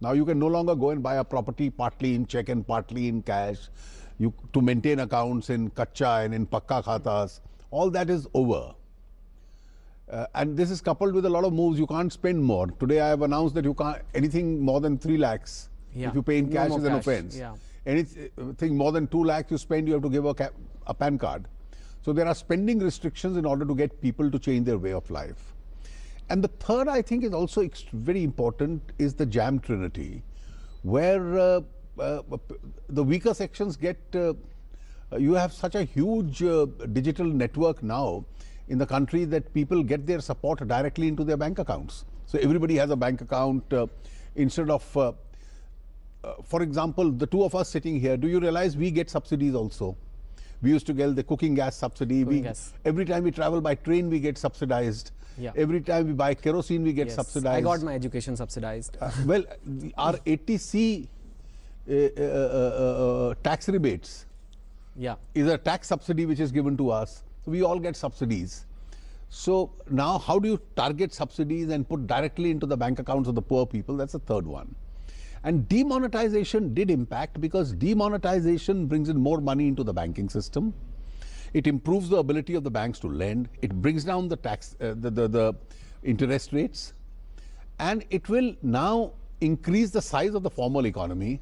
Now you can no longer go and buy a property partly in check and partly in cash. To maintain accounts in kacha and in pakka khatas. All that is over. And this is coupled with a lot of moves. You can't spend more. Today I have announced that you can't, anything more than 3 lakhs, if you pay in cash, is an offense. Anything more than 2 lakhs you spend, you have to give a PAN card. So there are spending restrictions in order to get people to change their way of life. And the third, I think, is also very important, is the jam trinity, where the weaker sections get, you have such a huge digital network now in the country that people get their support directly into their bank accounts. So everybody has a bank account instead of, for example, the two of us sitting here, do you realize we get subsidies also? We used to get the cooking gas subsidy. Every time we travel by train, we get subsidized. Every time we buy kerosene, we get subsidized. I got my education subsidized. Well, our 80C tax rebates is a tax subsidy which is given to us. So we all get subsidies. So now how do you target subsidies and put directly into the bank accounts of the poor people? That's the third one. And demonetization did impact, because demonetization brings in more money into the banking system. It improves the ability of the banks to lend. It brings down the tax, the interest rates, and it will now increase the size of the formal economy.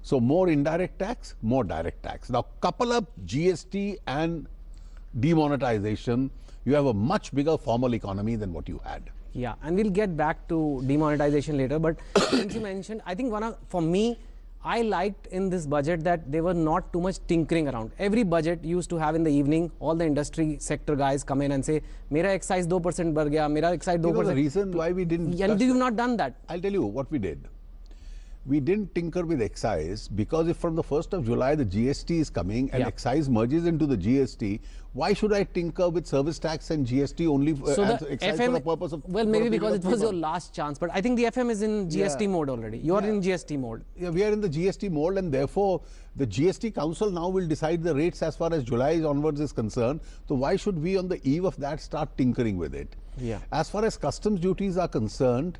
So more indirect tax, more direct tax. Now couple up GST and demonetization, you have a much bigger formal economy than what you had. Yeah, and we'll get back to demonetization later. But since you mentioned, I think for me, I liked in this budget that they were not too much tinkering around. Every budget used to have in the evening, all the industry sector guys come in and say, "Mera excise 2% bar gaya, mera excise 2%." You know the reason why we didn't? And you've not done that. I'll tell you what we did. We didn't tinker with excise, because if from the 1st of July the GST is coming and excise merges into the GST, why should I tinker with service tax and GST only as excise for the purpose of... Well, maybe because it was your last chance, but I think the FM is in GST mode already. You are in GST mode. Yeah, we are in the GST mode, and therefore the GST Council now will decide the rates as far as July onwards is concerned. So why should we on the eve of that start tinkering with it? As far as customs duties are concerned,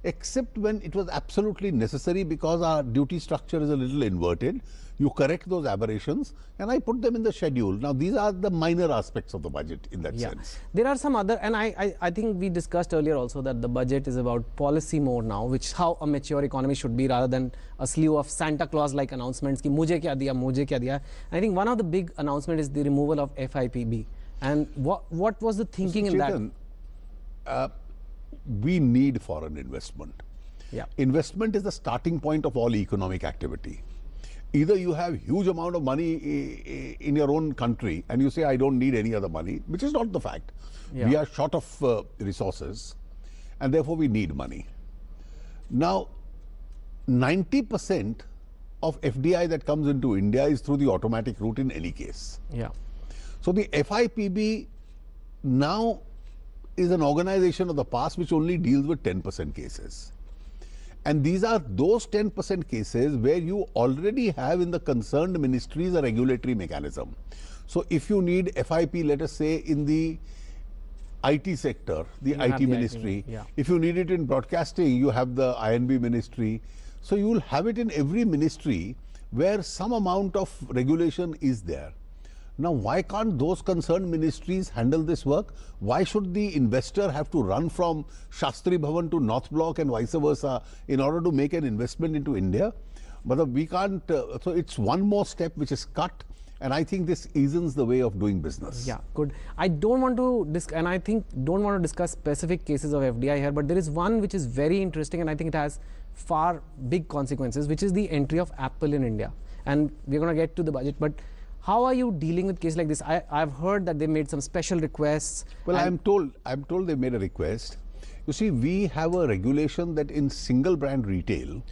except when it was absolutely necessary, because our duty structure is a little inverted, you correct those aberrations, and I put them in the schedule. Now these are the minor aspects of the budget in that sense. There are some other, and I think we discussed earlier also that the budget is about policy more now, which how a mature economy should be, rather than a slew of Santa Claus like announcements ki mujhe kya diya, mujhe kya diya. And I think one of the big announcement is the removal of FIPB. And what was the thinking in that? We need foreign investment. Investment is the starting point of all economic activity. Either you have huge amount of money in your own country and you say, I don't need any other money, which is not the fact. We are short of resources, and therefore we need money. Now, 90% of FDI that comes into India is through the automatic route in any case. So the FIPB now is an organization of the past which only deals with 10% cases. And these are those 10% cases where you already have in the concerned ministries a regulatory mechanism. So if you need FIP, let us say in the IT sector, the IT ministry. If you need it in broadcasting, you have the INB ministry. So you will have it in every ministry where some amount of regulation is there. Now, why can't those concerned ministries handle this work? Why should the investor have to run from Shastri Bhavan to North Block and vice versa in order to make an investment into India? But we can't, so it's one more step which is cut, and I think this eases the way of doing business. Good. I don't want to don't want to discuss specific cases of FDI here, but there is one which is very interesting, and I think it has far big consequences, which is the entry of Apple in India. And we're going to get to the budget, but how are you dealing with cases like this? I've heard that they made some special requests. Well, I'm told they made a request. You see, we have a regulation that in single brand retail,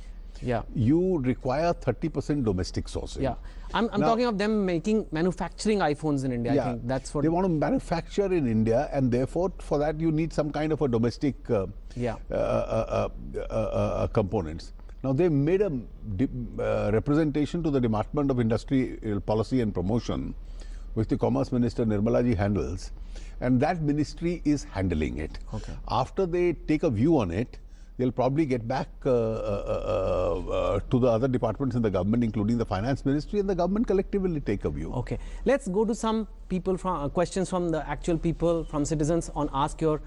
you require 30% domestic sourcing. I'm talking of them manufacturing iPhones in India. I think that's what they want to manufacture in India, and therefore for that you need some kind of a domestic components. Now, they made a representation to the Department of Industry Policy and Promotion, which the Commerce Minister Nirmala ji handles, and that ministry is handling it. After they take a view on it, they'll probably get back to the other departments in the government, including the finance ministry, and the government collectively will take a view. Okay, let's go to some people from questions from the actual people, from citizens on Ask Your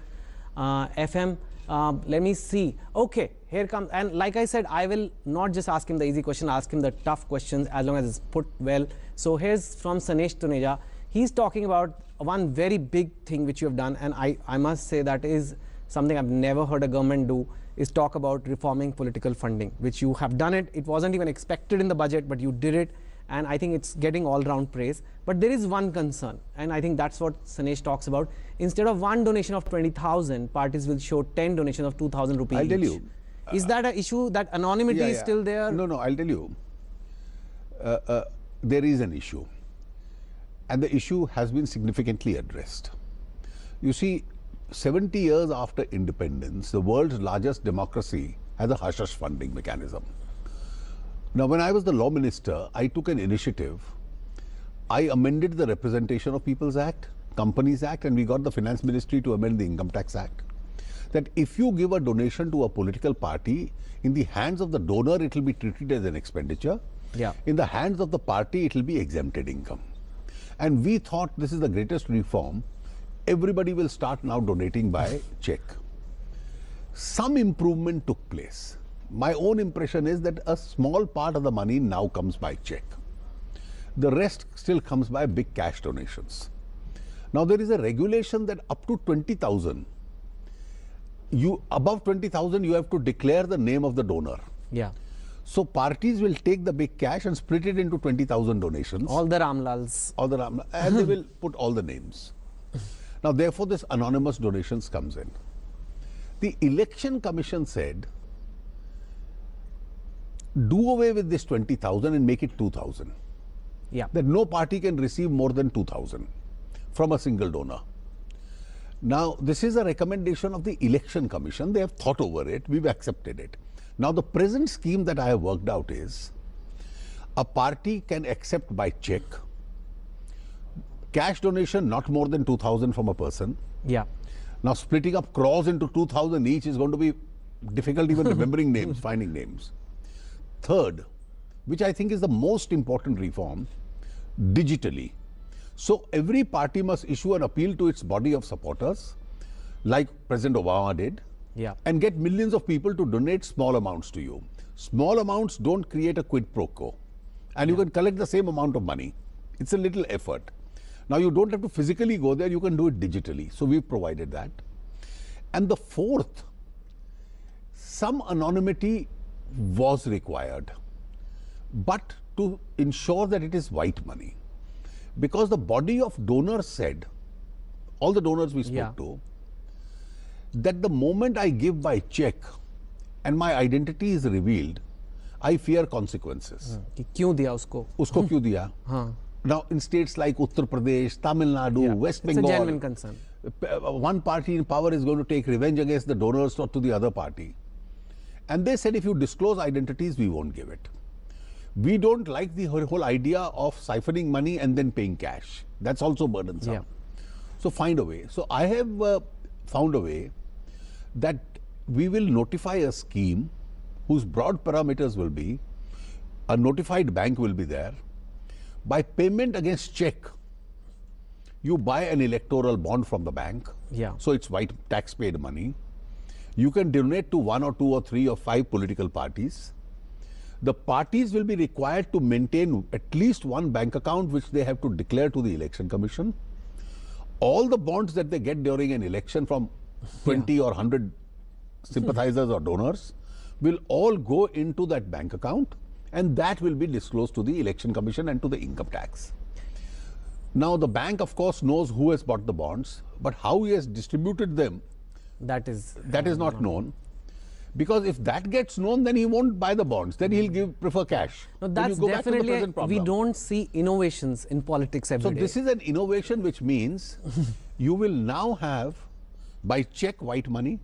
FM. Let me see. Okay, here comes, and like I said, I will not just ask him the easy question, ask him the tough questions as long as it's put well. So here's from Sanesh Tuneja. He's talking about one very big thing which you have done, and I must say that is something I've never heard a government do, is talk about reforming political funding, which you have done it. It wasn't even expected in the budget, but you did it. And I think it's getting all-round praise. But there is one concern, and I think that's what Sanesh talks about. Instead of one donation of 20,000, parties will show 10 donations of 2,000 rupees I'll tell each. you. Is that an issue, that anonymity is still there? No, I'll tell you. There is an issue. And the issue has been significantly addressed. You see, 70 years after independence, the world's largest democracy has a hush-hush funding mechanism. Now, when I was the law minister, I took an initiative. I amended the Representation of People's Act, Companies Act, and we got the Finance Ministry to amend the Income Tax Act. That if you give a donation to a political party, in the hands of the donor, it will be treated as an expenditure. Yeah. In the hands of the party, it will be exempted income. And we thought this is the greatest reform. Everybody will start now donating by check. Some improvement took place. My own impression is that a small part of the money now comes by check. The rest still comes by big cash donations. Now there is a regulation that up to 20,000, above 20,000 you have to declare the name of the donor. Yeah. So parties will take the big cash and split it into 20,000 donations. All the Ramlals. And they will put all the names. Now therefore this anonymous donations comes in. The Election Commission said, do away with this 20,000 and make it 2,000. Yeah. That no party can receive more than 2,000 from a single donor. Now, this is a recommendation of the Election Commission. They have thought over it. We've accepted it. Now, the present scheme that I have worked out is a party can accept by check, cash donation not more than 2,000 from a person. Yeah. Now, splitting up crores into 2,000 each is going to be difficult even remembering names, finding names. Third, which I think is the most important reform, digitally. So every party must issue an appeal to its body of supporters, like President Obama did, Yeah. and get millions of people to donate small amounts to you. Small amounts don't create a quid pro quo, and you can collect the same amount of money. It's a little effort. Now you don't have to physically go there, you can do it digitally. So we've provided that. And the fourth, some anonymity was required, but to ensure that it is white money. Because the body of donors said, all the donors we spoke to, that the moment I give by check and my identity is revealed, I fear consequences. कि क्यों दिया उसको? Usko क्यों दिया? हाँ. Now in states like Uttar Pradesh, Tamil Nadu, West Bengal, It's a genuine concern. one party in power is going to take revenge against the donors or to the other party. And they said, if you disclose identities, we won't give it. We don't like the whole idea of siphoning money and then paying cash. That's also burdensome. Yeah. So find a way. So I have found a way that we will notify a scheme whose broad parameters will be, a notified bank will be there. By payment against check, you buy an electoral bond from the bank. Yeah. So it's white tax-paid money. You can donate to 1 or 2 or 3 or 5 political parties. The parties will be required to maintain at least one bank account which they have to declare to the Election Commission. All the bonds that they get during an election from 20 or 100 sympathizers or donors will all go into that bank account, and that will be disclosed to the Election Commission and to the income tax. Now the bank of course knows who has bought the bonds, but how he has distributed them, that is not known. Because if that gets known, then he won't buy the bonds. Then he'll prefer cash. No, Then that's you go back to the definitely, present problem. we don't see innovations in politics every day. So this is an innovation which means you will now have, by check white money,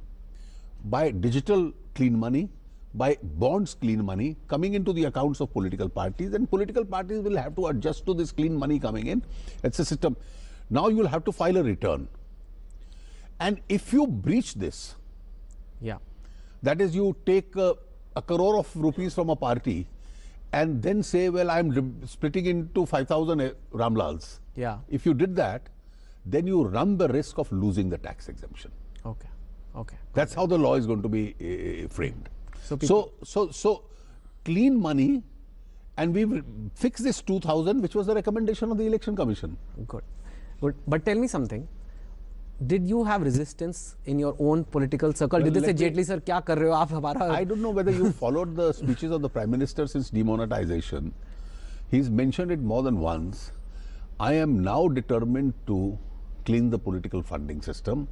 by digital clean money, by bonds clean money coming into the accounts of political parties, and political parties will have to adjust to this clean money coming in. It's a system. Now you will have to file a return. And if you breach this, Yeah. that is, you take a crore of rupees from a party and then say, well, I'm splitting into 5,000 Ramlals. Yeah. If you did that, then you run the risk of losing the tax exemption. Okay. Okay. That's how the law is going to be framed. So So clean money, and we've fixed this 2,000, which was the recommendation of the Election Commission. Good. Good. But tell me something. Did you have resistance in your own political circle? Well, Did they say, let me- Jaitley sir, क्या कर रहे हो आप हमारा? I don't know whether you followed the speeches of the Prime Minister since demonetization. He's mentioned it more than once. I am now determined to clean the political funding system,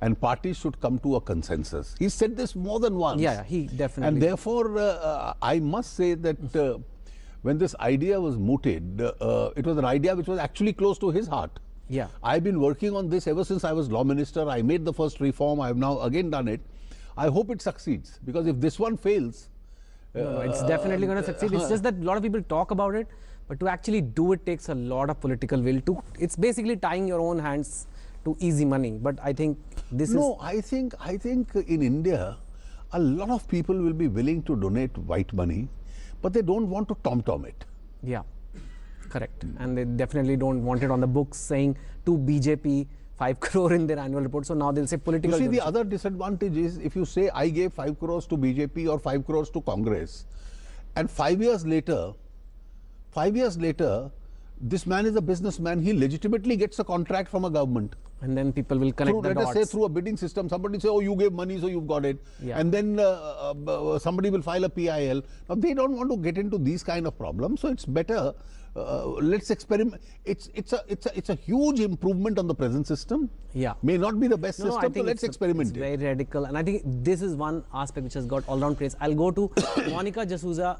and parties should come to a consensus. He said this more than once. Yeah, he definitely. And therefore, I must say that when this idea was mooted, it was an idea which was actually close to his heart. Yeah. I've been working on this ever since I was law minister. I made the first reform. I have now again done it. I hope it succeeds, because if this one fails, No, it's definitely going to succeed. It's just that a lot of people talk about it, but to actually do it takes a lot of political will. It's basically tying your own hands to easy money. But I think this is. no, I think in India, a lot of people will be willing to donate white money, but they don't want to tom-tom it. Yeah, correct. And they definitely don't want it on the books saying to BJP 5 crore in their annual report. So now they'll say political. You see, the donation. other disadvantage is if you say I gave 5 crores to BJP or 5 crores to Congress, and 5 years later, this man is a businessman. He legitimately gets a contract from a government. And then people will connect the Let dots. us say through a bidding system, somebody say, oh, you gave money, so you've got it. Yeah. And then somebody will file a PIL. Now, they don't want to get into these kind of problems, so it's better. Let's experiment. It's a huge improvement on the present system. Yeah. May not be the best No, I system, so think let's it's experiment It's it. very radical, and I think this is one aspect which has got all-round praise. I'll go to Monica D'Souza,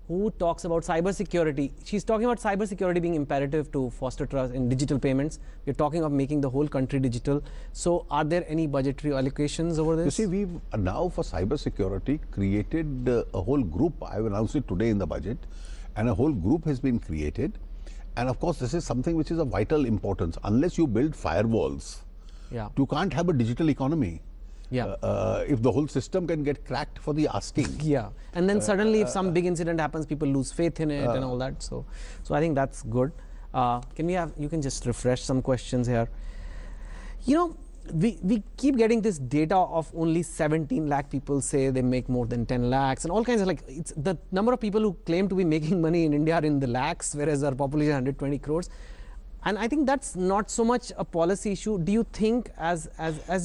who talks about cybersecurity. She's talking about cybersecurity being imperative to foster trust in digital payments. We're talking of making the whole country digital. So, are there any budgetary allocations over this? You see, we've now for cybersecurity created a whole group. I've announced it today in the budget, and a whole group has been created. And of course, this is something which is of vital importance. Unless you build firewalls, Yeah. you can't have a digital economy. Yeah. If the whole system can get cracked for the asking. Yeah, and then suddenly if some big incident happens, people lose faith in it and all that. So I think that's good. You can just refresh some questions here. You know, we keep getting this data of only 17 lakh people say they make more than 10 lakhs and all kinds of, like, it's the number of people who claim to be making money in India are in the lakhs, whereas our population is 120 crores. And I think that's not so much a policy issue. Do you think, as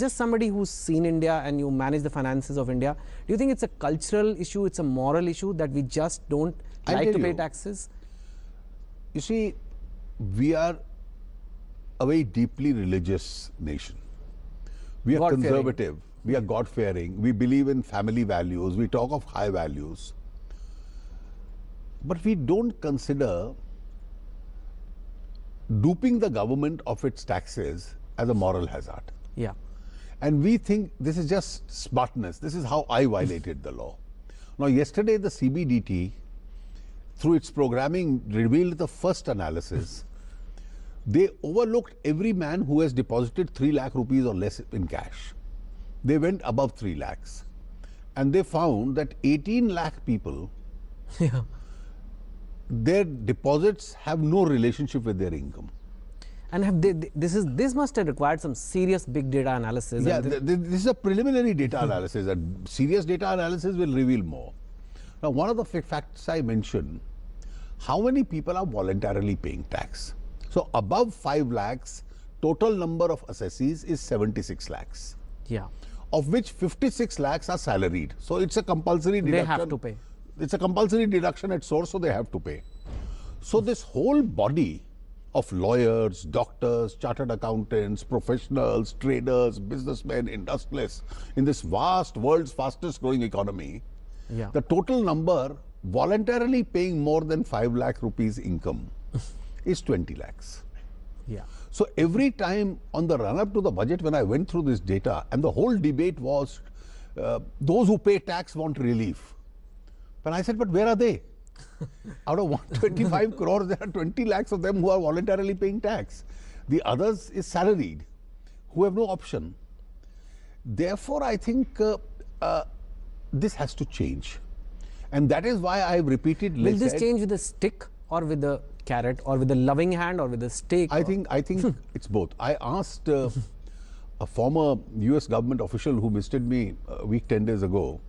just somebody who's seen India and you manage the finances of India, do you think it's a cultural issue, it's a moral issue that we just don't I'll like to tell pay you. taxes? You see, we are a very deeply religious nation. We are God-fearing. conservative. We are God-fearing. We believe in family values. We talk of high values. But we don't consider duping the government of its taxes as a moral hazard. Yeah. And we think this is just smartness. This is how I violated the law. Now, yesterday the CBDT, through its programming, revealed the first analysis. They overlooked every man who has deposited 3 lakh rupees or less in cash. They went above 3 lakhs. And they found that 18 lakh people, Yeah. their deposits have no relationship with their income. And have this must have required some serious big data analysis. Yeah, and this is a preliminary data analysis, and serious data analysis will reveal more. Now, one of the facts I mentioned, how many people are voluntarily paying tax? So, above 5 lakhs, total number of assessees is 76 lakhs, yeah. of which 56 lakhs are salaried. So, it's a compulsory deduction. They have to pay. It's a compulsory deduction at source, so they have to pay. So, this whole body of lawyers, doctors, chartered accountants, professionals, traders, businessmen, industrialists in this vast world's fastest growing economy, Yeah. the total number voluntarily paying more than 5 lakh rupees income is 20 lakhs. Yeah. So every time on the run up to the budget, when I went through this data, and the whole debate was those who pay tax want relief. But I said, but where are they? Out of 125 crores, there are 20 lakhs of them who are voluntarily paying tax. The others is salaried, who have no option. Therefore, I think this has to change. And that is why I've repeatedly Will this said, change with the stick or with the carrot or with the loving hand or with the stake? I think it's both. I asked a former US government official who visited me a week, 10 days ago,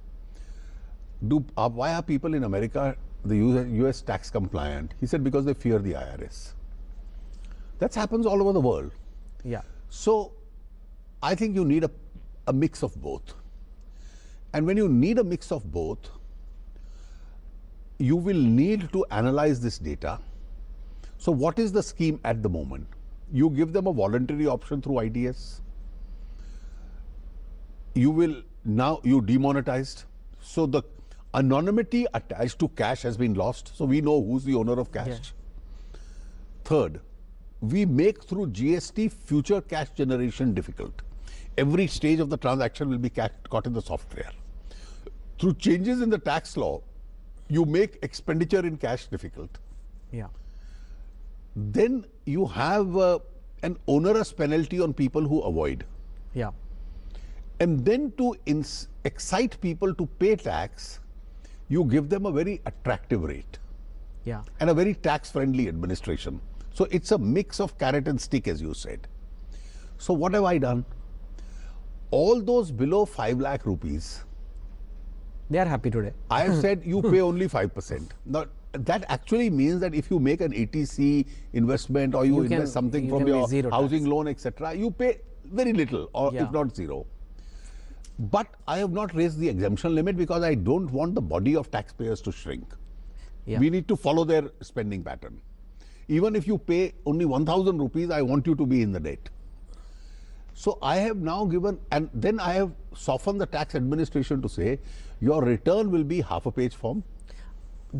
why are people in America, the US tax compliant? He said, because they fear the IRS. That happens all over the world. Yeah. So I think you need a mix of both. And when you need a mix of both, you will need to analyze this data. So what is the scheme at the moment? You give them a voluntary option through IDS. You demonetized. So the anonymity attached to cash has been lost. So we know who's the owner of cash. Yeah. Third, we make through GST future cash generation difficult. Every stage of the transaction will be caught in the software. Through changes in the tax law, you make expenditure in cash difficult. Yeah. Then you have an onerous penalty on people who avoid. Yeah. And then to excite people to pay tax, you give them a very attractive rate. Yeah. And a very tax-friendly administration. So it's a mix of carrot and stick, as you said. So what have I done? All those below 5 lakh rupees, They are happy today. I have said you pay only 5%. Now, that actually means that if you make an ATC investment or you invest something from your housing loan, etc., you pay very little or if not zero. But I have not raised the exemption limit because I don't want the body of taxpayers to shrink. Yeah. We need to follow their spending pattern. Even if you pay only 1,000 rupees, I want you to be in the debt. So I have now given, and then I have softened the tax administration to say, your return will be half a page form.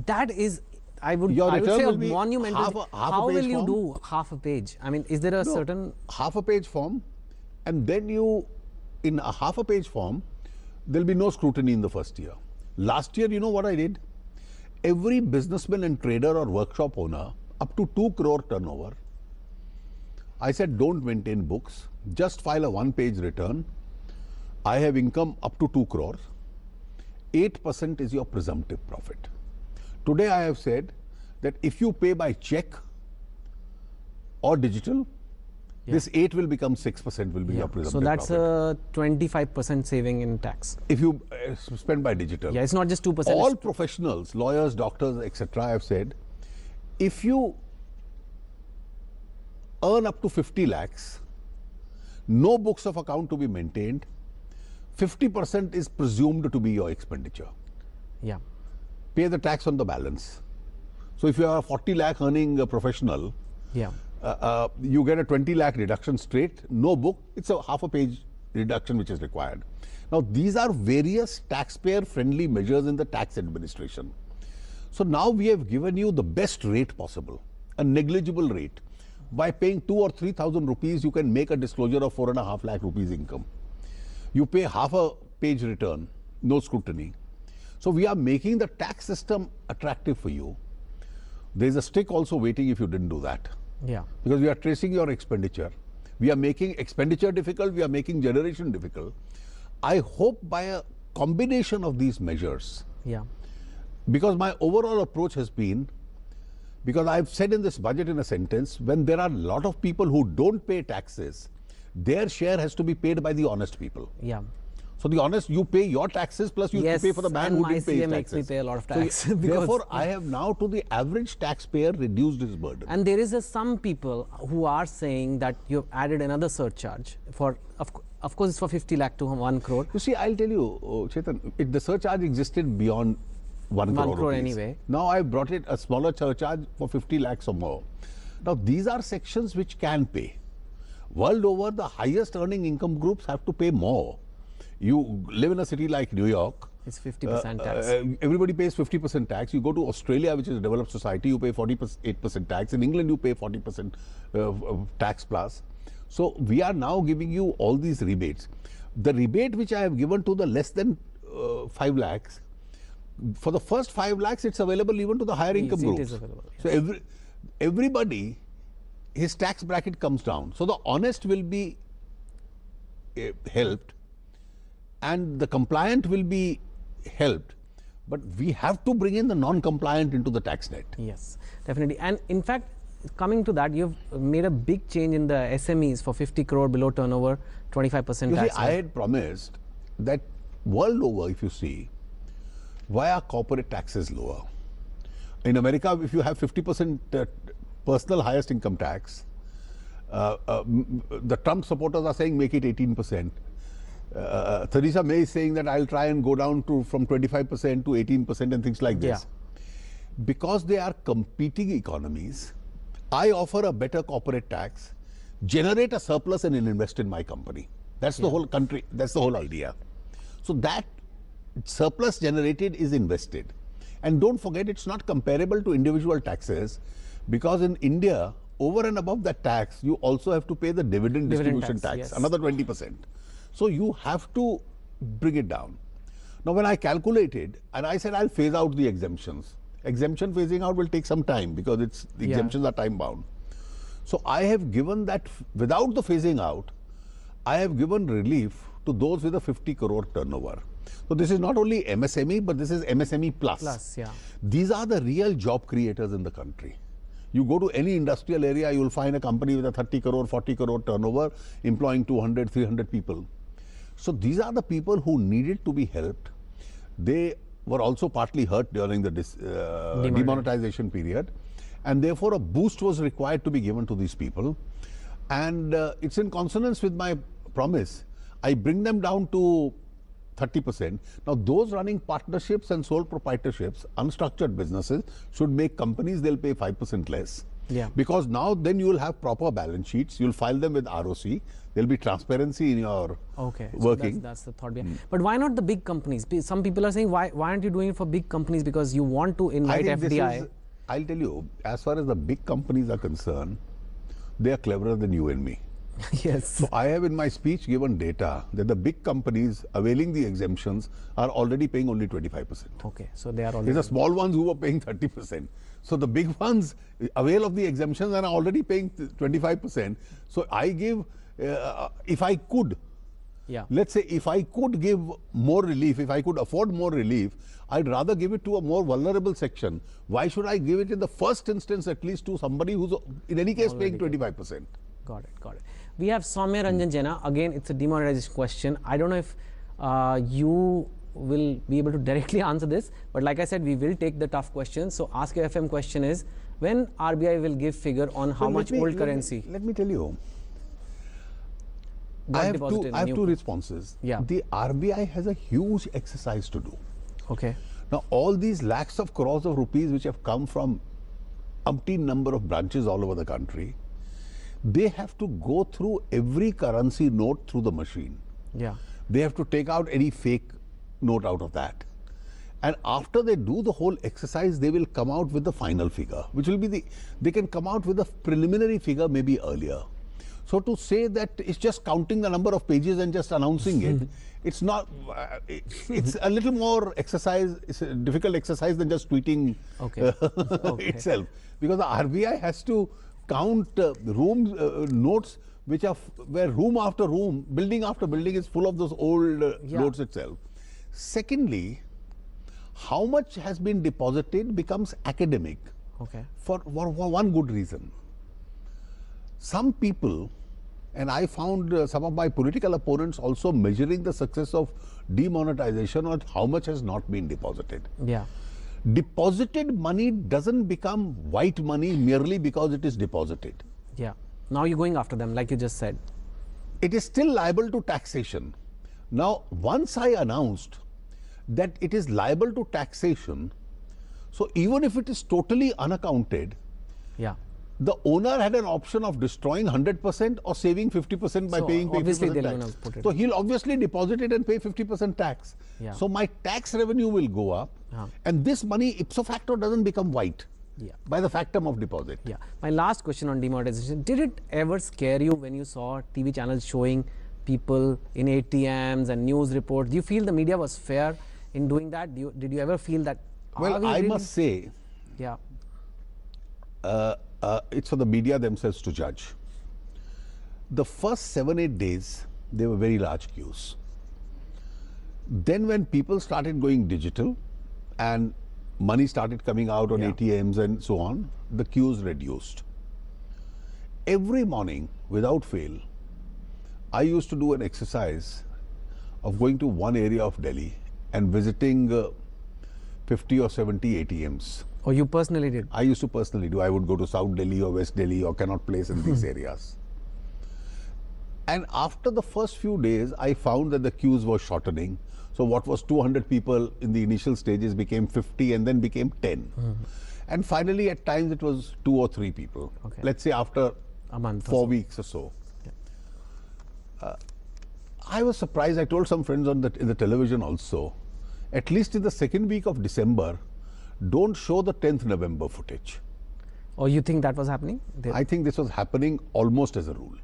That is, I would say, a monumental. How will you do half a page? I mean, is there a certain half a page form, and then you, in a half a page form, there'll be no scrutiny in the first year. Last year, you know what I did? Every businessman and trader or workshop owner up to 2 crore turnover, I said, don't maintain books, just file a 1-page return. I have income up to 2 crores. 8% is your presumptive profit. Today I have said that if you pay by check or digital, this 8 will become 6% will be your presumptive profit. So that's a 25% saving in tax. If you spend by digital. Yeah, it's not just 2%. All professionals, lawyers, doctors, etc. I have said, if you earn up to 50 lakhs, no books of account to be maintained, 50% is presumed to be your expenditure. Yeah. Pay the tax on the balance. So if you are a 40 lakh earning professional, Yeah. You get a 20 lakh reduction straight, no book, it's a half a page reduction which is required. Now these are various taxpayer friendly measures in the tax administration. So now we have given you the best rate possible, a negligible rate. By paying 2,000 or 3,000 rupees, you can make a disclosure of 4.5 lakh rupees income. You pay half a page return, no scrutiny. So we are making the tax system attractive for you. There is a stick also waiting if you didn't do that. Yeah. Because we are tracing your expenditure. We are making expenditure difficult, we are making generation difficult. I hope by a combination of these measures, Yeah. because my overall approach has been, because I've said in this budget in a sentence, when there are a lot of people who don't pay taxes, their share has to be paid by the honest people. Yeah. So the honest, you pay your taxes plus you pay for the man who didn't pay his taxes. makes me pay a lot of tax. So, therefore, I have now to the average taxpayer reduced his burden. And there is some people who are saying that you've added another surcharge for, of course, it's for 50 lakh to 1 crore. You see, I'll tell you, Chetan, the surcharge existed beyond 1 crore. 1 crore rupees. Anyway. Now I brought it a smaller surcharge for 50 lakhs or more. Now these are sections which can pay. World over, the highest earning income groups have to pay more. You live in a city like New York. It's 50% tax. Everybody pays 50% tax. You go to Australia, which is a developed society, you pay 48% tax. In England, you pay 40% tax plus. So we are now giving you all these rebates. The rebate which I have given to the less than 5 lakhs, for the first 5 lakhs, it's available even to the higher income groups. It is available. Yes. So everybody, his tax bracket comes down. So the honest will be helped and the compliant will be helped. But we have to bring in the non-compliant into the tax net. Yes, definitely. And in fact, coming to that, you've made a big change in the SMEs for 50 crore below turnover, 25% You see, tax. I had promised that world over, if you see, why are corporate taxes lower? In America, if you have 50% personal highest income tax, the Trump supporters are saying make it 18%. Theresa May is saying that I'll try and go down to from 25% to 18% and things like this. Because they are competing economies, I offer a better corporate tax, generate a surplus and invest in my company. That's the whole country, that's the whole idea. So that surplus generated is invested. And don't forget, it's not comparable to individual taxes, because in India, over and above that tax, you also have to pay the dividend distribution tax, yes. another 20%. So you have to bring it down. Now, when I calculated, and I said I'll phase out the exemptions. Exemption phasing out will take some time because the exemptions are time bound. So I have given that, without the phasing out, I have given relief to those with a 50 crore turnover. So this is not only MSME, but this is MSME plus. These are the real job creators in the country. You go to any industrial area, you will find a company with a 30 crore, 40 crore turnover, employing 200, 300 people. So these are the people who needed to be helped. They were also partly hurt during the demonetization period, and therefore a boost was required to be given to these people. And it's in consonance with my promise. I bring them down to 30%. Now, those running partnerships and sole proprietorships, unstructured businesses, should make companies, they'll pay 5% less. Because now then you will have proper balance sheets, you'll file them with ROC, there'll be transparency in your working. So that's the thought behind. But why not the big companies? Some people are saying, why aren't you doing it for big companies? Because you want to invite FDI. I'll tell you, as far as the big companies are concerned, they are cleverer than you and me. Yes. So I have in my speech given data that the big companies availing the exemptions are already paying only 25%. Okay, so they are already. These are small ones who are paying 30%. So the big ones avail of the exemptions and are already paying 25%. So I give, if I could, let's say if I could give more relief, if I could afford more relief, I'd rather give it to a more vulnerable section. Why should I give it in the first instance at least to somebody who's in any case paying 25%? Got it. We have Soumya Ranjan Jena. Again, it's a demonetization question. I don't know if you will be able to directly answer this, but like I said, we will take the tough questions. So Ask Your FM question is, when RBI will give figure on how much old currency? Let me tell you. I have two responses. The RBI has a huge exercise to do. Okay. Now, all these lakhs of crores of rupees which have come from umpteen number of branches all over the country, they have to go through every currency note through the machine. They have to take out any fake note out of that. And after they do the whole exercise, they will come out with the final figure, which will be they can come out with a preliminary figure maybe earlier. So to say that it's just counting the number of pages and just announcing it, it's not, it's a little more exercise, it's a difficult exercise than just tweeting itself. Because the RBI has to count notes which are where room after room, building after building is full of those old notes itself. Secondly, how much has been deposited becomes academic for one good reason. Some people, and I found some of my political opponents also measuring the success of demonetization on how much has not been deposited. Deposited money doesn't become white money merely because it is deposited. Now you're going after them, like you just said. It is still liable to taxation. Now, once I announced that it is liable to taxation, so even if it is totally unaccounted, the owner had an option of destroying 100% or saving 50% by paying 50% tax. So he'll obviously deposit it and pay 50% tax. So my tax revenue will go up, and this money ipso facto doesn't become white by the factum of deposit. My last question on demonetization: did it ever scare you when you saw TV channels showing people in ATMs and news reports? Do you feel the media was fair in doing that? Did you ever feel that? Well, I must say, it's for the media themselves to judge. The first 7-8 days, there were very large queues. Then when people started going digital, and money started coming out on Yeah. ATMs and so on, the queues reduced. Every morning, without fail, I used to do an exercise of going to one area of Delhi and visiting 50 or 70 ATMs. Or you personally did? I used to personally do. I would go to South Delhi or West Delhi or Connaught Place in these areas. And after the first few days, I found that the queues were shortening. So what was 200 people in the initial stages became 50 and then became 10. And finally, at times, it was 2 or 3 people. Okay. Let's say after A month. 4 weeks or so. I was surprised. I told some friends on in the television also, at least in the second week of December, don't show the 10th November footage. Or you think that was happening? I think this was happening almost as a rule.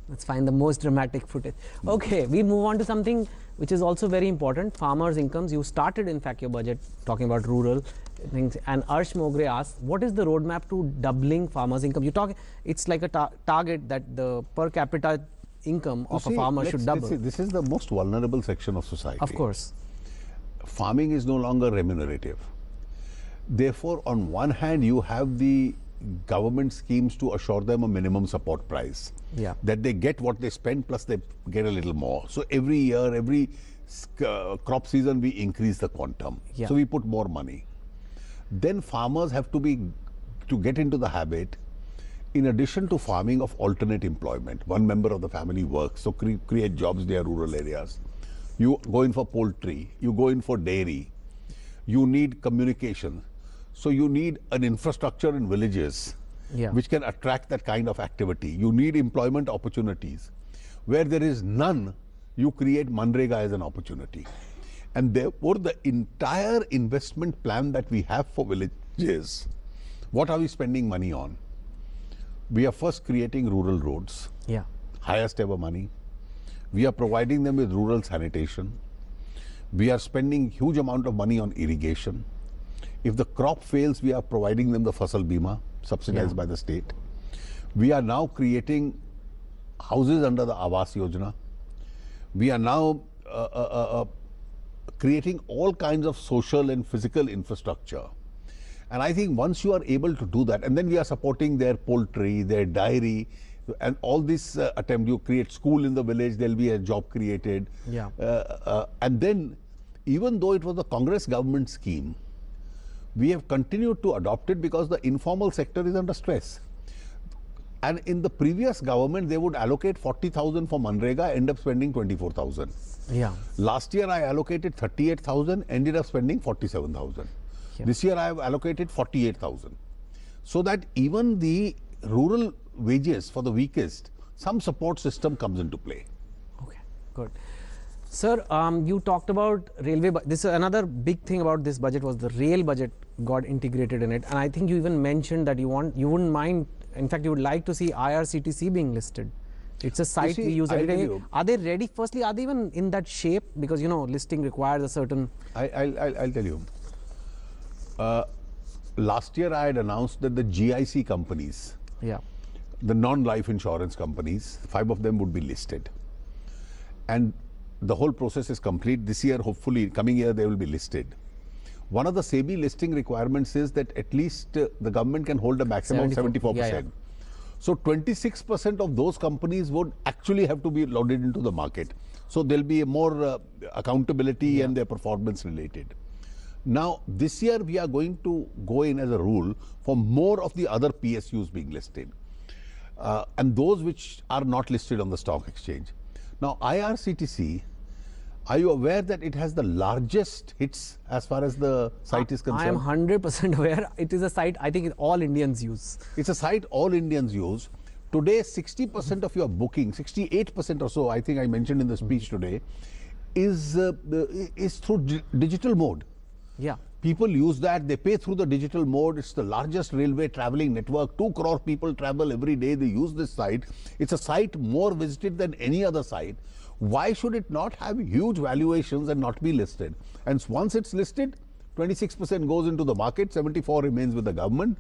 Let's find the most dramatic footage. Okay, we move on to something which is also very important, farmers' incomes. You started, in fact, your budget talking about rural things. And Arsh Mogre asked, what is the roadmap to doubling farmers' income? You talk, it's like a target that the per capita income of a farmer should double. This is the most vulnerable section of society. Of course. Farming is no longer remunerative. Therefore, on one hand, you have the government schemes to assure them a minimum support price. Yeah. That they get what they spend plus they get a little more. So every year, every crop season, we increase the quantum. Yeah. So we put more money. Then farmers have to get into the habit, in addition to farming, of alternate employment. One member of the family works, so create jobs in their rural areas. You go in for poultry, you go in for dairy, you need communication. So you need an infrastructure in villages which can attract that kind of activity. You need employment opportunities. Where there is none, you create Manrega as an opportunity. And therefore, the entire investment plan that we have for villages, what are we spending money on? We are first creating rural roads, highest ever money. We are providing them with rural sanitation. We are spending huge amount of money on irrigation. If the crop fails, we are providing them the Fasal Bima, subsidized by the state. We are now creating houses under the Awas Yojana. We are now creating all kinds of social and physical infrastructure. And I think once you are able to do that, and then we are supporting their poultry, their dairy, and all this attempt, you create school in the village, there'll be a job created. And then, even though it was a Congress government scheme, we have continued to adopt it because the informal sector is under stress. And in the previous government, they would allocate 40,000 for Manrega, end up spending 24,000. Last year, I allocated 38,000, ended up spending 47,000. This year, I have allocated 48,000. So that even the rural wages for the weakest, some support system comes into play. Okay, good. Sir, you talked about railway. This is another big thing about this budget was the rail budget got integrated in it. And I think you even mentioned that you wouldn't mind, in fact, you would like to see IRCTC being listed. It's a site we use every day. Are they ready? Firstly, are they even in that shape? Because, you know, listing requires a certain... I'll tell you. Last year, I had announced that the GIC companies, the non-life insurance companies, 5 of them would be listed. And the whole process is complete. This year, hopefully, coming year, they will be listed. One of the SEBI listing requirements is that at least the government can hold a maximum of 74%. So 26% of those companies would actually have to be loaded into the market. So there'll be more accountability and their performance related. Now, this year we are going to go in as a rule for more of the other PSUs being listed. And those which are not listed on the stock exchange. Now, IRCTC, are you aware that it has the largest hits as far as the site is concerned? I am 100% aware. It is a site I think all Indians use. It's a site all Indians use. Today, 60% of your booking, 68% or so, I think I mentioned in the speech today, is through digital mode. People use that, they pay through the digital mode. It's the largest railway traveling network. 2 crore people travel every day. They use this site. It's a site more visited than any other site. Why should it not have huge valuations and not be listed? And once it's listed, 26% goes into the market, 74% remains with the government.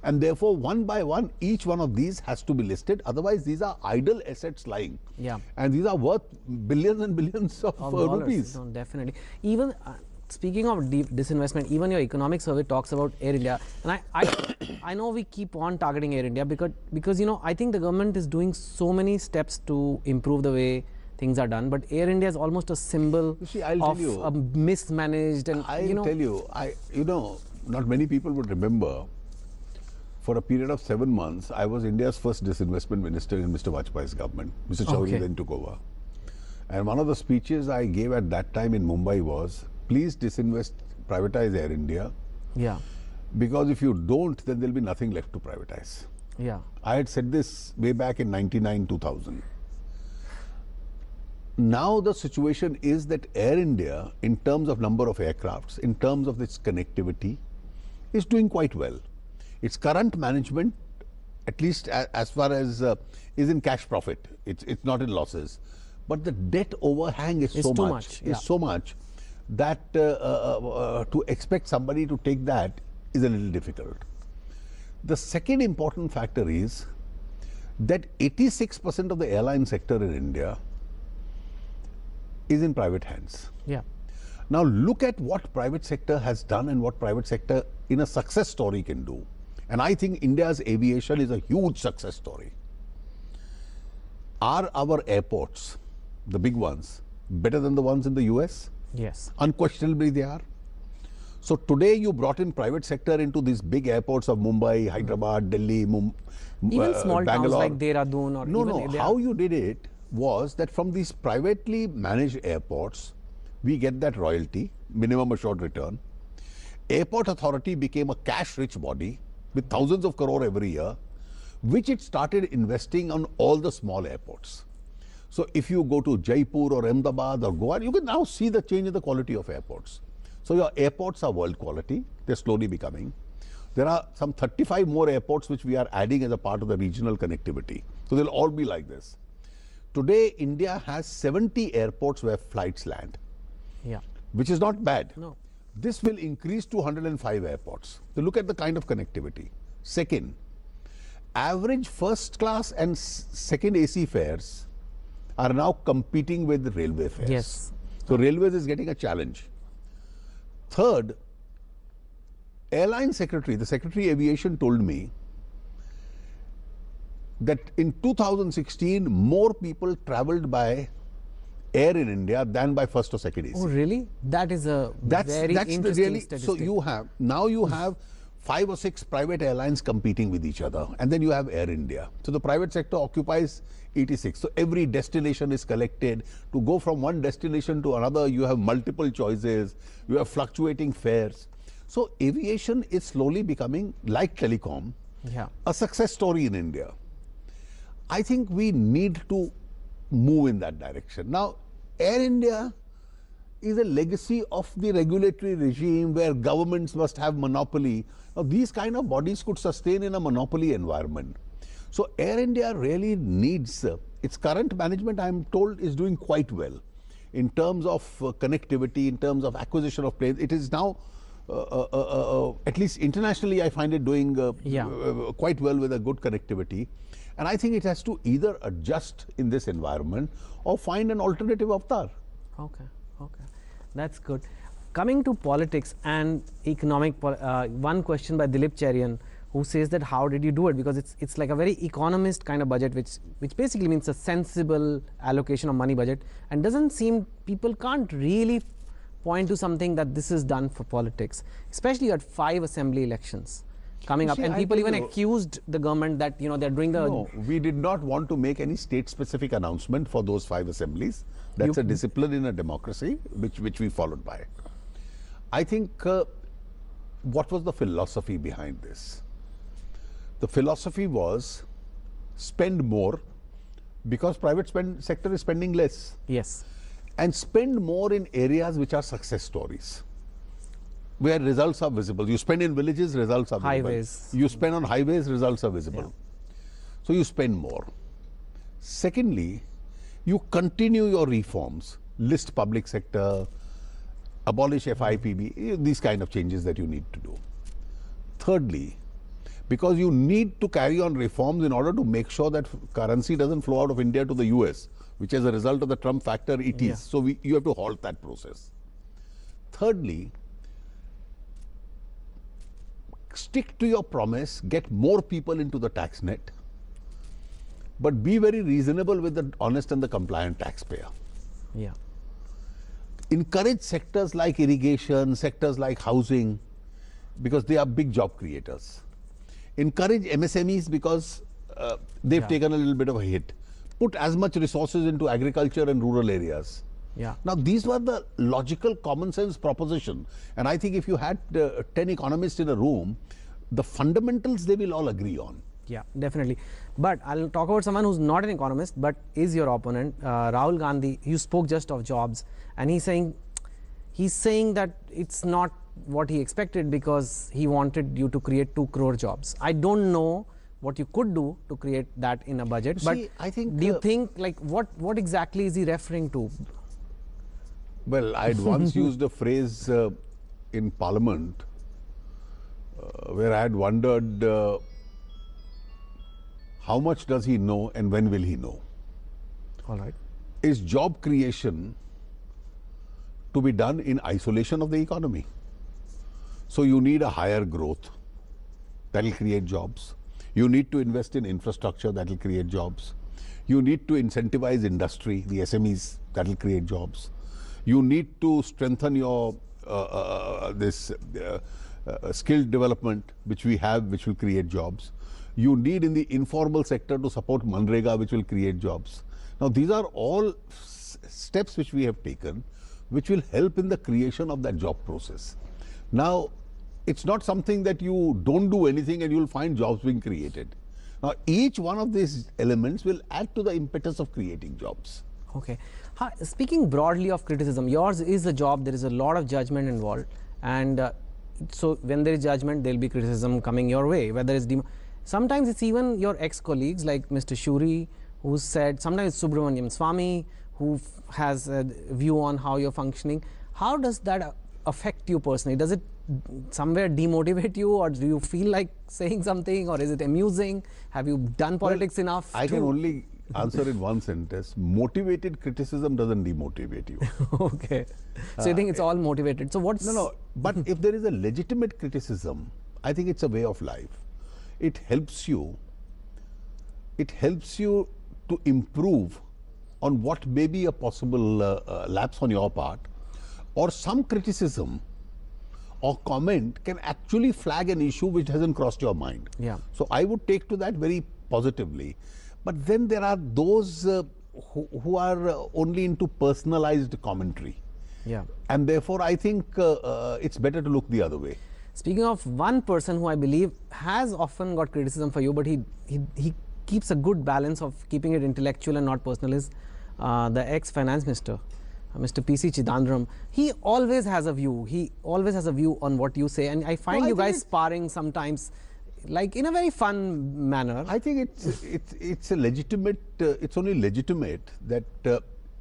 And therefore, one by one, each one of these has to be listed. Otherwise, these are idle assets lying. Yeah. And these are worth billions and billions of rupees. No, definitely. Even speaking of disinvestment, even your economic survey talks about Air India, and I know we keep on targeting Air India because I think the government is doing so many steps to improve the way things are done, but Air India is almost a symbol of a mismanaged and I'll tell you, not many people would remember. For a period of 7 months, I was India's first disinvestment minister in Mr. Vajpayee's government. Mr. Chaudhary then took over. And one of the speeches I gave at that time in Mumbai was, please disinvest, privatize Air India. Yeah. Because if you don't, then there'll be nothing left to privatize. Yeah. I had said this way back in 99, 2000. Now the situation is that Air India, in terms of number of aircrafts, in terms of its connectivity, is doing quite well. Its current management, at least as far as is in cash profit, it's not in losses. But the debt overhang is so much, that to expect somebody to take that is a little difficult. The second important factor is that 86% of the airline sector in India is in private hands. Yeah. Now look at what private sector has done and what private sector in a success story can do. And I think India's aviation is a huge success story. Are our airports, the big ones, better than the ones in the US? Yes. Unquestionably they are. So today you brought in private sector into these big airports of Mumbai, Hyderabad, Delhi, even small towns Bangalore. like Dehradun or No. How you did it was that from these privately managed airports, we get that royalty, minimum assured return. Airport authority became a cash-rich body with thousands of crore every year, which it started investing on all the small airports. So if you go to Jaipur or Ahmedabad or Goa, you can now see the change in the quality of airports. So your airports are world quality, they're slowly becoming. There are some 35 more airports which we are adding as a part of the regional connectivity. So they'll all be like this. Today, India has 70 airports where flights land, which is not bad. No. This will increase to 105 airports. So look at the kind of connectivity. Second, average first class and second AC fares are now competing with railway fares. Yes. So railways is getting a challenge. Third, airline secretary, the Secretary Aviation told me that in 2016, more people traveled by air in India than by first or second AC. Oh, really? That is a very interesting statistic. So you have 5 or 6 private airlines competing with each other, and then you have Air India. So the private sector occupies 86. So every destination is collected. To go from one destination to another, you have multiple choices, you have fluctuating fares. So aviation is slowly becoming, like telecom, a success story in India. I think we need to move in that direction. Now, Air India is a legacy of the regulatory regime where governments must have monopoly. Now, these kind of bodies could sustain in a monopoly environment. So Air India really needs, its current management, I am told, is doing quite well in terms of connectivity, in terms of acquisition of planes. It is now, at least internationally, I find it doing quite well with a good connectivity. And I think it has to either adjust in this environment or find an alternative avatar. Okay. That's good. Coming to politics and economic, one question by Dilip Cherian, who says that how did you do it? Because it's like a very economist kind of budget, which basically means a sensible allocation of money budget, and doesn't seem, people can't really point to something that this is done for politics, especially at 5 assembly elections coming up, and people even accused the government that they're doing the. No, we did not want to make any state-specific announcement for those 5 assemblies. That's a discipline in a democracy, which we followed by. I think what was the philosophy behind this? The philosophy was spend more because private sector is spending less. Yes. And spend more in areas which are success stories, where results are visible. You spend in villages, results are visible. Highways. You spend on highways, results are visible. So you spend more. Secondly, you continue your reforms, list public sector, abolish FIPB, these kind of changes that you need to do. Thirdly, because you need to carry on reforms in order to make sure that currency doesn't flow out of India to the US, which as a result of the Trump factor it is. So you have to halt that process. Thirdly, stick to your promise, get more people into the tax net, but be very reasonable with the honest and the compliant taxpayer. Yeah. Encourage sectors like irrigation, sectors like housing, because they are big job creators. Encourage MSMEs because they've taken a little bit of a hit. Put as much resources into agriculture and rural areas. Yeah. Now, these were the logical common sense proposition. And I think if you had 10 economists in a room, the fundamentals they will all agree on. Yeah, definitely. But I'll talk about someone who's not an economist, but is your opponent, Rahul Gandhi. You spoke just of jobs, and he's saying that it's not what he expected because he wanted you to create 2 crore jobs. I don't know what you could do to create that in a budget, but I think, do you think, like, what exactly is he referring to? Well, I'd once used a phrase in Parliament where I had wondered how much does he know and when will he know? All right. Is job creation to be done in isolation of the economy? So you need a higher growth that will create jobs. You need to invest in infrastructure that will create jobs. You need to incentivize industry, the SMEs, that will create jobs. You need to strengthen your skill development, which we have, which will create jobs. You need in the informal sector to support Manrega, which will create jobs. Now, these are all steps which we have taken, which will help in the creation of that job process. Now, it's not something that you don't do anything and you'll find jobs being created. Now, each one of these elements will add to the impetus of creating jobs. Okay. Speaking broadly of criticism, yours is a job, there is a lot of judgment involved, and so when there is judgment, there will be criticism coming your way, whether it's sometimes it's even your ex-colleagues like Mr. Shuri, who said, sometimes it's Subramaniam Swamy, who has a view on how you're functioning. How does that affect you personally? Does it somewhere demotivate you, or do you feel like saying something, or is it amusing? Have you done politics enough? I can only answer in one sentence. Motivated criticism doesn't demotivate you. Okay. So you think it's all motivated. So what's... No. But if there is a legitimate criticism, I think it's a way of life. It helps you to improve on what may be a possible lapse on your part, or some criticism or comment can actually flag an issue which hasn't crossed your mind. Yeah. So I would take to that very positively. But then there are those who are only into personalized commentary. Yeah. And therefore, I think it's better to look the other way. Speaking of one person who I believe has often got criticism for you, but he keeps a good balance of keeping it intellectual and not personal, is the ex-finance minister, Mr. P.C. Chidambaram. He always has a view. He always has a view on what you say, and I find you guys sparring sometimes, like in a very fun manner. I think it's a legitimate. It's only legitimate that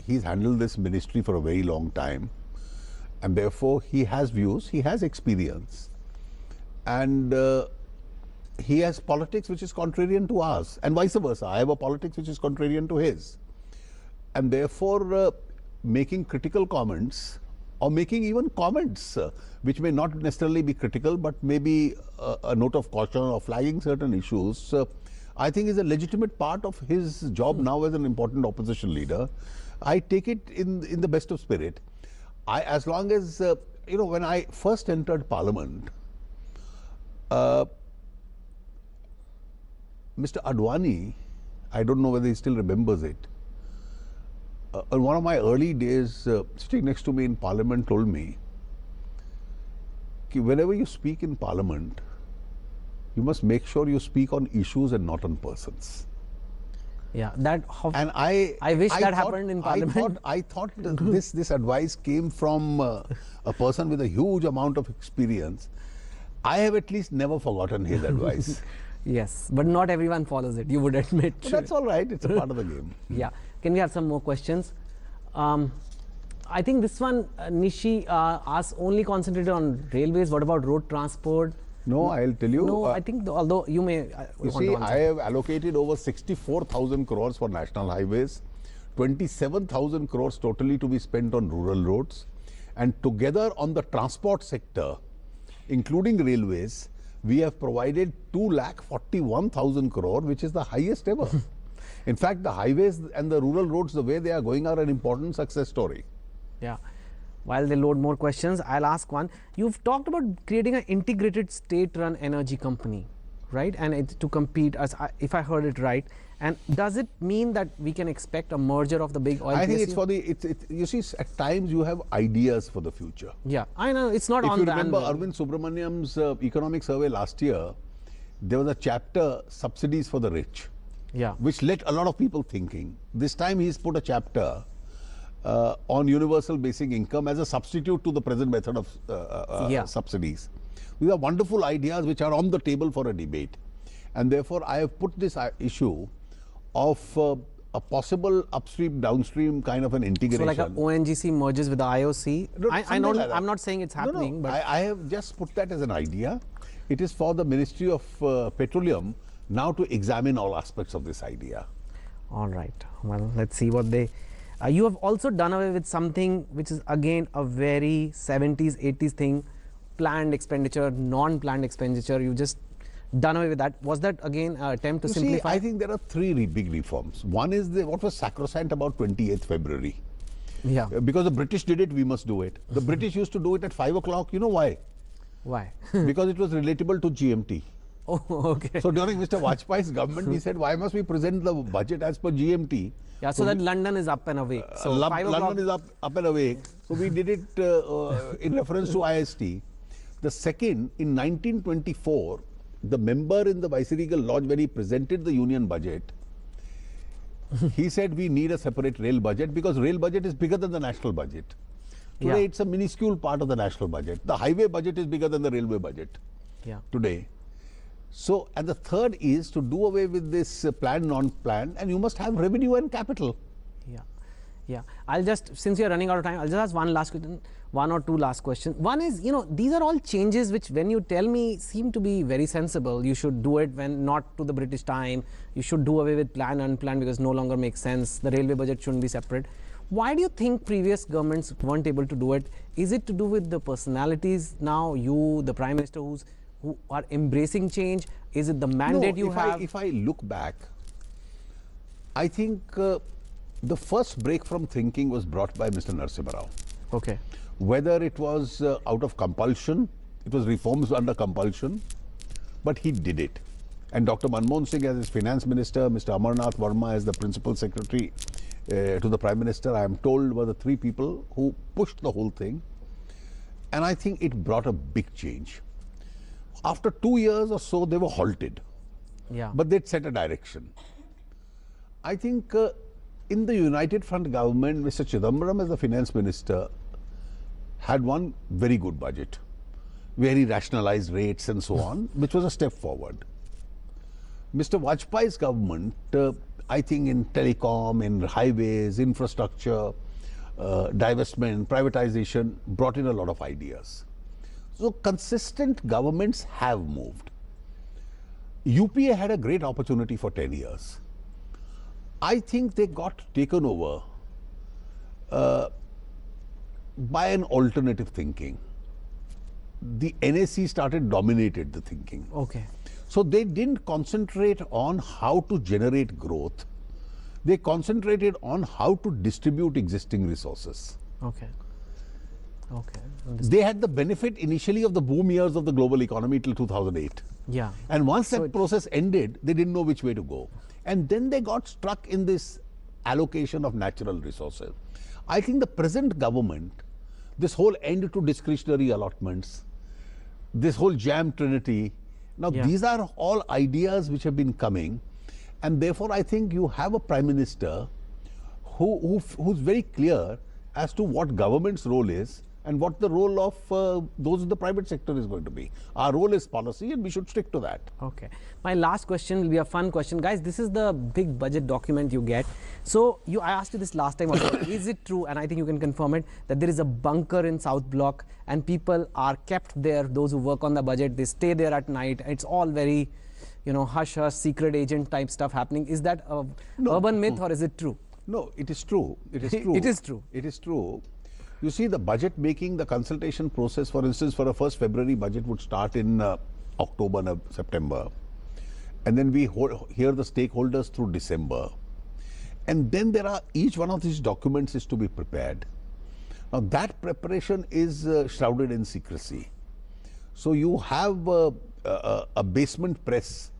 he's handled this ministry for a very long time, and therefore he has views, he has experience, and he has politics which is contrarian to ours, and vice versa. I have a politics which is contrarian to his, and therefore making critical comments, or making even comments which may not necessarily be critical but maybe a note of caution or flagging certain issues, I think is a legitimate part of his job now as an important opposition leader. I take it in the best of spirit. As long as, when I first entered Parliament, Mr. Advani, I don't know whether he still remembers it, on one of my early days, sitting next to me in Parliament, told me, whenever you speak in Parliament, you must make sure you speak on issues and not on persons. Yeah, and I wish that happened in Parliament. I thought this advice came from a person with a huge amount of experience. I have at least never forgotten his advice. Yes, but not everyone follows it, you would admit. But that's all right, it's a part of the game. Yeah. Can we have some more questions? I think this one, Nishi asked, only concentrated on railways. What about road transport? No, I'll tell you. No, I think, although you may... you see, I have allocated over 64,000 crores for national highways, 27,000 crores totally to be spent on rural roads, And together on the transport sector, including railways, we have provided 2,41,000 crore, which is the highest ever. In fact, the highways and the rural roads, the way they are going, are an important success story. Yeah. While they load more questions, I'll ask one. You've talked about creating an integrated state-run energy company, right? And to compete, if I heard it right. And does it mean that we can expect a merger of the big oil? I think it's for the, you see, at times you have ideas for the future. Yeah, I know, it's not if on you the remember anvil. Arvind Subramaniam's economic survey last year, there was a chapter, subsidies for the rich, Yeah. which let a lot of people thinking. This time he's put a chapter on universal basic income as a substitute to the present method of subsidies. These are wonderful ideas which are on the table for a debate. And therefore, I have put this issue of a possible upstream, downstream kind of an integration. So like a ONGC merges with the IOC? No, I know, something like that. I'm not saying it's happening, No, but... I have just put that as an idea. It is for the Ministry of Petroleum now to examine all aspects of this idea. All right. Well, let's see what they... you have also done away with something which is again a very 70s, 80s thing, planned expenditure, non-planned expenditure. You just done away with that. Was that again an attempt to simplify? See, I think there are three big reforms. One is what was sacrosanct about 28th February. Yeah. Because the British did it, we must do it. The British used to do it at 5 o'clock. You know why? Why? Because it was relatable to GMT. Oh, okay. So during Mr. Vajpayee's government, we said, why must we present the budget as per GMT? Yeah, so that London is up and awake. So London is up and awake. So we did it in reference to IST. The second, in 1924, the member in the Viceregal Lodge, when he presented the union budget, he said we need a separate rail budget because rail budget is bigger than the national budget. Today, it's a minuscule part of the national budget. The highway budget is bigger than the railway budget today. So, and the third is to do away with this planned, non-planned, and you must have revenue and capital. Yeah, yeah. I'll just, since you're running out of time, I'll just ask one last question, one or two last questions. One is, you know, these are all changes which, when you tell me, seem to be very sensible. You should do it when not to the British time. You should do away with planned, unplanned because no longer makes sense. The railway budget shouldn't be separate. Why do you think previous governments weren't able to do it? Is it to do with the personalities now, you, the Prime Minister, who are embracing change? Is it the mandate you have? If I look back, I think the first break from thinking was brought by Mr. Narasimha Rao. Okay. Whether it was out of compulsion, it was reforms under compulsion, but he did it. And Dr. Manmohan Singh as his finance minister, Mr. Amarnath Verma as the principal secretary to the Prime Minister, I am told, were the three people who pushed the whole thing. And I think it brought a big change. After 2 years or so, they were halted. Yeah. But they'd set a direction. I think in the United Front government, Mr. Chidambaram as the finance minister had one very good budget, very rationalized rates and so on, which was a step forward. Mr. Vajpayee's government, I think in telecom, in highways, infrastructure, divestment, privatization, brought in a lot of ideas. So consistent governments have moved. UPA had a great opportunity for 10 years. I think they got taken over by an alternative thinking. The NAC dominated the thinking. Okay. So they didn't concentrate on how to generate growth. They concentrated on how to distribute existing resources. Okay. Okay. They had the benefit initially of the boom years of the global economy till 2008. Yeah. And once that process ended, they didn't know which way to go. And then they got stuck in this allocation of natural resources. I think the present government, this whole end to discretionary allotments, this whole jam trinity, now these are all ideas which have been coming, and therefore I think you have a Prime Minister who's very clear as to what government's role is and what the role of those in the private sector is going to be. Our role is policy and we should stick to that. Okay. My last question will be a fun question. Guys, this is the big budget document you get. So I asked you this last time also. Is it true, and I think you can confirm it, that there is a bunker in South Block and people are kept there, those who work on the budget, they stay there at night. It's all very, you know, hush-hush, secret agent type stuff happening. Is that a urban myth or is it true? No, it is true. It is true. It is true. It is true. You see, the budget making, the consultation process, for instance, for the first February budget would start in October, September. And then we hear the stakeholders through December. And then each one of these documents is to be prepared. Now that preparation is shrouded in secrecy. So you have a basement press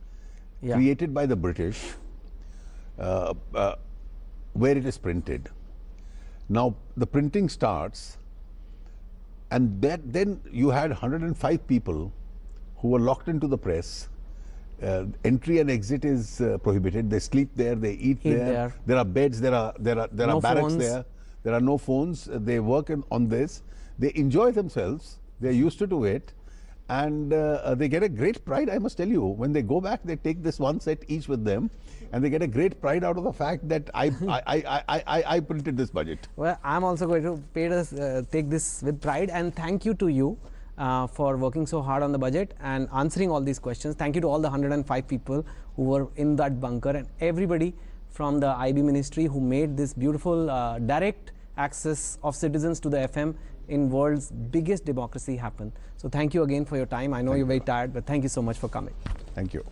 created by the British where it is printed. Now the printing starts, and then you had 105 people who were locked into the press. Entry and exit is prohibited. They sleep there, they eat there. There are beds, there are No barracks phones. there. There are no phones. They work on this. They enjoy themselves. They're used to it. And they get a great pride, I must tell you. When they go back, they take this one set each with them, and they get a great pride out of the fact that I printed this budget. Well, I'm also going to take this with pride, and thank you to you for working so hard on the budget and answering all these questions. Thank you to all the 105 people who were in that bunker, and everybody from the IB ministry who made this beautiful direct access of citizens to the FM in world's biggest democracy happen. So thank you again for your time. I know you're very tired, but thank you so much for coming. Thank you.